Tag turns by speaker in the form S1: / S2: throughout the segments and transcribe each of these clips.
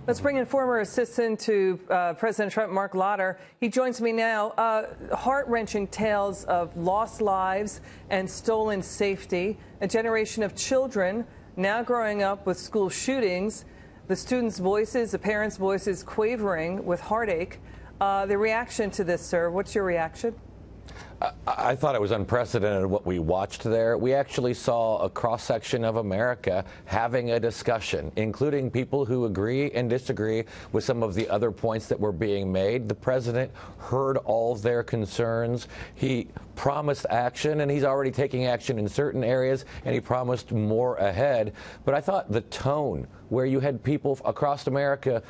S1: Let's bring in former assistant to President Trump, Marc Lotter. He joins me now. Heart-wrenching tales of lost lives and stolen safety. A generation of children now growing up with school shootings. The students' voices, the parents' voices quavering with heartache. The reaction to this, sir, what's your reaction?
S2: I thought it was unprecedented what we watched there. We actually saw a cross-section of America having a discussion, including people who agree and disagree with some of the other points that were being made. The president heard all of their concerns. He promised action, and he's already taking action in certain areas, and he promised more ahead. But I thought the tone, where you had people across America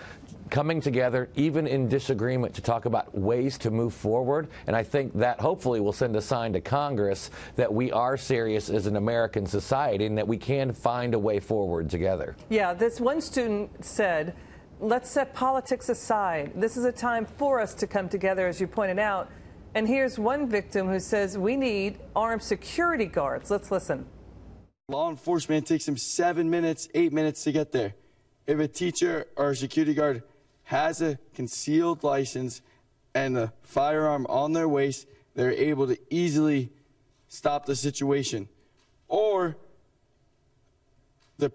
S2: coming together, even in disagreement, to talk about ways to move forward. And I think that hopefully will send a sign to Congress that we are serious as an American society and that we can find a way forward together.
S1: Yeah, this one student said, let's set politics aside. This is a time for us to come together, as you pointed out. And here's one victim who says we need armed security guards. Let's listen.
S3: Law enforcement takes them 7 minutes, 8 minutes to get there. If a teacher or a security guard has a concealed license and a firearm on their waist, they're able to easily stop the situation. Or the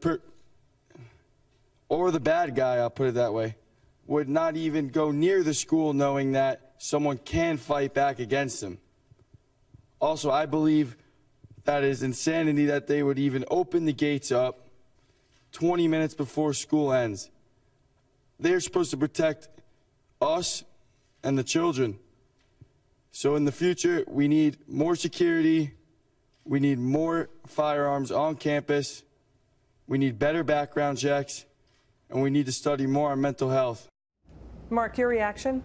S3: bad guy, I'll put it that way, would not even go near the school knowing that someone can fight back against them. Also, I believe that is insanity that they would even open the gates up 20 minutes before school ends. They're supposed to protect us and the children. So in the future, we need more security. We need more firearms on campus. We need better background checks. And we need to study more on mental health.
S1: Mark, your reaction?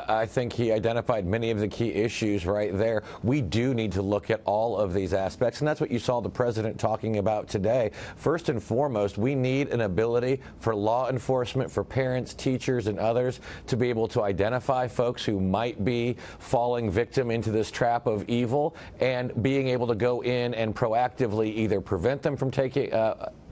S2: I think he identified many of the key issues right there. We do need to look at all of these aspects, and that's what you saw the president talking about today. First and foremost, we need an ability for law enforcement, for parents, teachers, and others to be able to identify folks who might be falling victim into this trap of evil and being able to go in and proactively either prevent them from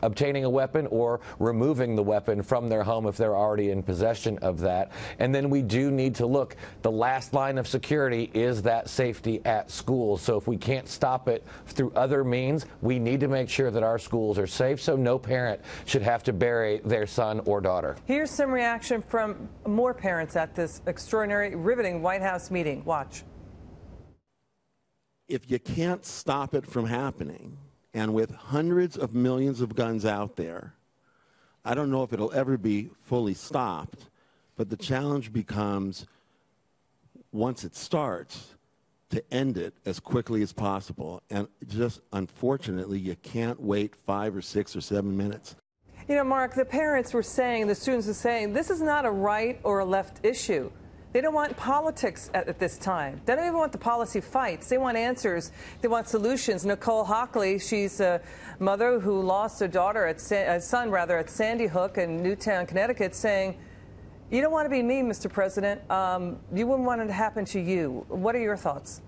S2: obtaining a weapon or removing the weapon from their home if they're already in possession of that. And then we do need to look, the last line of security is that safety at schools. So if we can't stop it through other means, we need to make sure that our schools are safe so no parent should have to bury their son or daughter.
S1: Here's some reaction from more parents at this extraordinary, riveting White House meeting. Watch.
S4: If you can't stop it from happening, and with hundreds of millions of guns out there, I don't know if it'll ever be fully stopped, but the challenge becomes, once it starts, to end it as quickly as possible. And just, unfortunately, you can't wait 5 or 6 or 7 minutes.
S1: You know, Mark, the parents were saying, the students were saying, this is not a right or a left issue. They don't want politics at this time. They don't even want the policy fights. They want answers. They want solutions. Nicole Hockley, she's a mother who lost her daughter at son at Sandy Hook in Newtown, Connecticut, saying, you don't want to be me, Mr. President. You wouldn't want it to happen to you. What are your thoughts?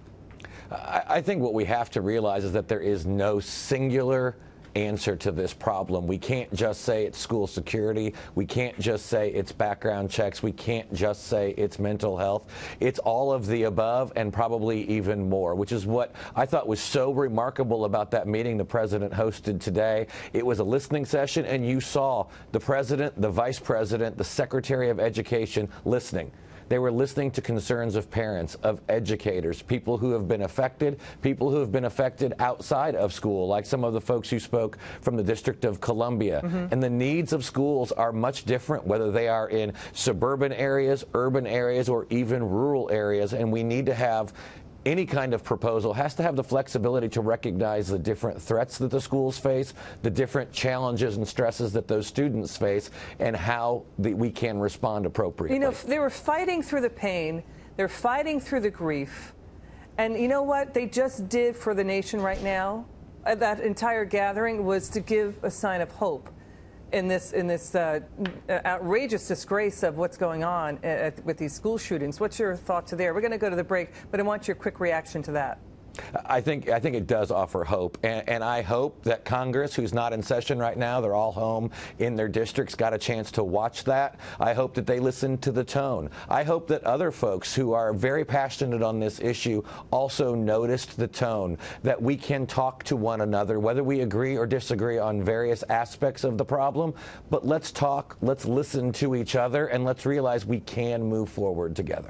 S2: I think what we have to realize is that there is no singular answer to this problem. We can't just say it's school security. We can't just say it's background checks. We can't just say it's mental health. It's all of the above and probably even more, which is what I thought was so remarkable about that meeting the president hosted today. It was a listening session, and you saw the president, the vice president, the secretary of education listening. They were listening to concerns of parents, of educators, people who have been affected outside of school, like some of the folks who spoke from the District of Columbia. And the needs of schools are much different, whether they are in suburban areas, urban areas, or even rural areas. And we need to have any kind of proposal has to have the flexibility to recognize the different threats that the schools face, the different challenges and stresses that those students face, and how we can respond appropriately.
S1: You know, they were fighting through the pain. They're fighting through the grief. And you know what they just did for the nation right now? That entire gathering was to give a sign of hope in this outrageous disgrace of what's going on with these school shootings. What's your thoughts there? We're going to go to the break, but I want your quick reaction to that.
S2: I think it does offer hope, and I hope that Congress, who's not in session right now, they're all home in their districts, got a chance to watch that. I hope that they listen to the tone. I hope that other folks who are very passionate on this issue also noticed the tone, that we can talk to one another, whether we agree or disagree on various aspects of the problem, but let's talk, let's listen to each other, and let's realize we can move forward together.